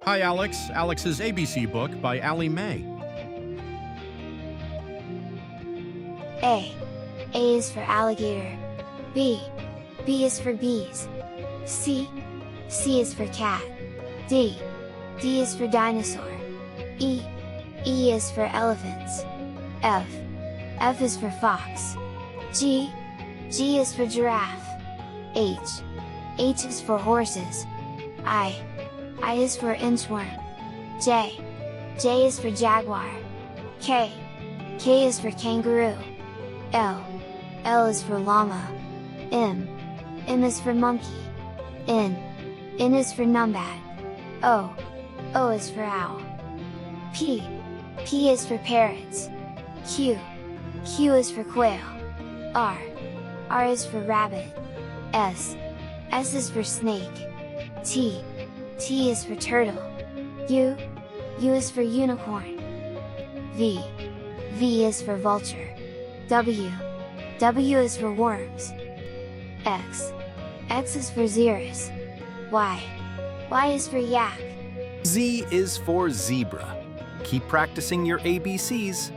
Hi, Alex. Alex's ABC book by Allie Mae. A. A is for alligator. B. B is for bees. C. C is for cat. D. D is for dinosaur. E. E is for elephants. F. F is for fox. G. G is for giraffe. H. H is for horses. I. I is for inchworm. J. J is for jaguar. K. K is for kangaroo. L. L is for llama. M. M is for monkey. N. N is for numbat. O. O is for owl. P. P is for parrots. Q. Q is for quail. R. R is for rabbit. S. S is for snake. T. T is for turtle. U. U is for unicorn. V. V is for vulture. W. W is for worms. X. X is for xerus. Y. Y is for yak. Z is for zebra. Keep practicing your ABCs.